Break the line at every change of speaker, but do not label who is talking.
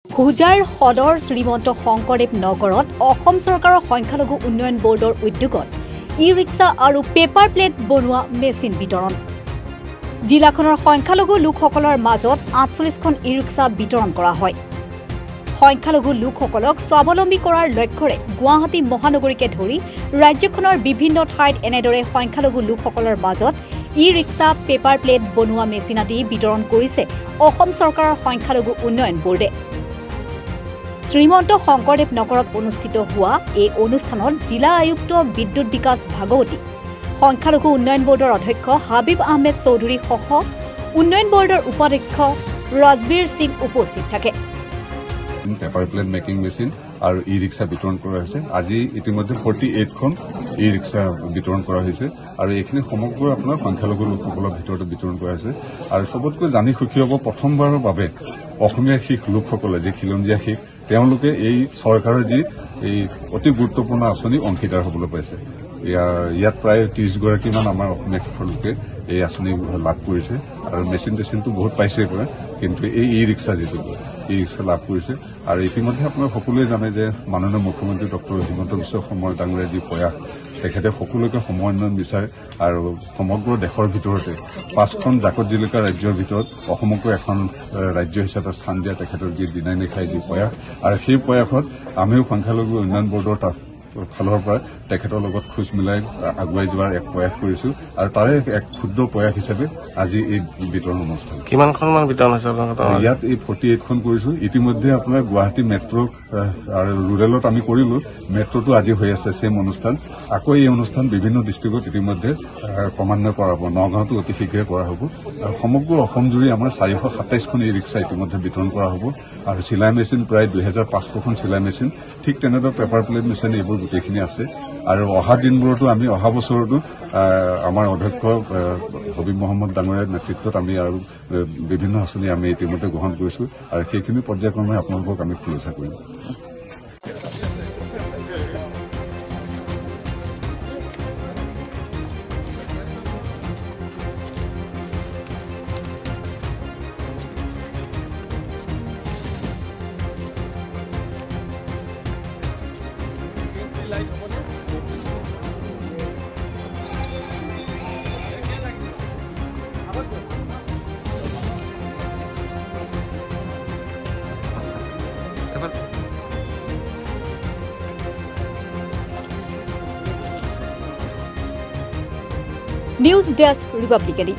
হুজাৰ সদৰ শ্ৰীমন্ত শংকৰদেৱ নগৰত অসম চৰকাৰৰ সংখ্যালঘু উন্নয়ন বোৰ্ডৰ উদ্যোগত ই-ৰিক্সা আৰু পেপাৰ প্লেট বনোৱা মেচিন বিতৰণ। জিলাখনৰ সংখ্যালঘু লোকসকলৰ মাজত ৪৮খন ই-ৰিক্সা বিতৰণ কৰা হয়। সংখ্যালঘু লোকসকলক স্বাৱলম্বী কৰাৰ লক্ষ্যৰে গুৱাহাটী মহানগৰীকে ধৰি ৰাজ্যখনৰ বিভিন্ন ঠাইত এনেদৰে সংখ্যালঘু লোকসকলৰ মাজত ই-ৰিক্সা পেপাৰ প্লেট বনোৱা মেচিন আদি বিতৰণ কৰিছে অসম চৰকাৰৰ সংখ্যালঘু উন্নয়ন বোৰ্ডে। শ্ৰীমন্ত শংকৰদেৱ নগৰত অনুষ্ঠিত হোৱা এই অনুষ্ঠানত জিলা আয়ুক্ত বিদ্যুৎ বিকাশ ভাগৱতী, সংখ্যালঘু উন্নয়ন বোৰ্ডৰ অধ্যক্ষ হাবিব আহমেদ চৌধুৰী সহ উন্নয়ন বোৰ্ডৰ উপাধ্যক্ষ ৰাজবীৰ সিং উপস্থিত থাকে।
পেপাৰ প্লেট মেকিং মেচিন আৰু ই ৰিক্সা বিতৰণ কৰা হৈছে। আজি ইতিমধ্যে 48খন ই ৰিক্সা বিতৰণ কৰা হৈছে আৰু এইখিনি সমগ্ৰ আপোনাৰ সংখ্যালঘু লোকসকলৰ ভিতৰতে বিতৰণ কৰা হৈছে। আৰু চবতকৈ জানি সুখী হ'ব, প্ৰথমবাৰৰ বাবে অসমীয়া শিখ লোকসকলে, যি খিলঞ্জীয়া শিখ, তেওঁলোকে এই চৰকাৰৰ যি এই অতি গুৰুত্বপূৰ্ণ আঁচনি অংশীদাৰ হ'বলৈ পাইছে। ইয়াত প্ৰায় 30গৰাকীমান আমাৰ অসমীয়া শিখৰ লোকে এই আঁচনি লাভ কৰিছে আৰু মেচিনটো বহুত পাইছে পৰা, কিন্তু এই ই ৰিক্সা যিটো ই ৰিক্সা লাভ কৰিছে। আৰু ইতিমধ্যে আপোনাৰ সকলোৱে জানে যে মাননীয় মুখ্যমন্ত্ৰী ডক্টৰ হিমন্ত বিশ্ব শৰ্মা ডাঙৰীয়াৰ যি প্ৰয়াস, তেখেতে সকলোকে সমন্বয় বিচাৰে আৰু সমগ্ৰ দেশৰ ভিতৰতে 5খন জাকত জিলিকা ৰাজ্যৰ ভিতৰত অসমকো এখন ৰাজ্য হিচাপে স্থান দিয়া তেখেতৰ যি দিনাই নিশাই যি প্ৰয়াস, আৰু সেই প্ৰয়াসত আমিও সংখ্যালঘু উন্নয়ন বোৰ্ডৰ ফালৰ পৰা তেখেতৰ লগত খোজ মিলাই আগুৱাই যোৱাৰ এক প্ৰয়াস কৰিছো আৰু তাৰে এক ক্ষুদ্ৰ প্ৰয়াস হিচাপে আজি এই বিতৰণ অনুষ্ঠান।
কিমানখনমান বিতৰণ হৈছে?
ইয়াত এই 48খন কৰিছো। ইতিমধ্যে আপোনাৰ গুৱাহাটী মেট্ৰ' আৰু ৰুৰেলত আমি কৰিলো, মেট্ৰ'টো আজি হৈ আছে ছেম অনুষ্ঠান। আকৌ এই অনুষ্ঠান বিভিন্ন ডিষ্ট্ৰিক্টত ইতিমধ্যে ক্ৰমান্বয়ে কৰা হ'ব। নগাঁৱতো অতি শীঘ্ৰে কৰা হ'ব আৰু সমগ্ৰ অসম জুৰি আমাৰ 427খন ই ৰিক্সা ইতিমধ্যে বিতৰণ কৰা হ'ব আৰু চিলাই মেচিন প্ৰায় 2500খন চিলাই মেচিন, ঠিক তেনেদৰে পেপাৰ প্লেট মেচিন, এইবোৰ গোটেইখিনি আছে। আৰু অহা দিনবোৰতো আমি অহা বছৰতো আমাৰ অধ্যক্ষ হবিব মহম্মদ ডাঙৰীয়াৰ নেতৃত্বত আমি আৰু বিভিন্ন আঁচনি আমি ইতিমধ্যে গ্ৰহণ কৰিছো আৰু সেইখিনি পৰ্যায়ক্ৰমে আপোনালোকক আমি খোলসা কৰিম।
News desk ৰিপাব্লিকানী।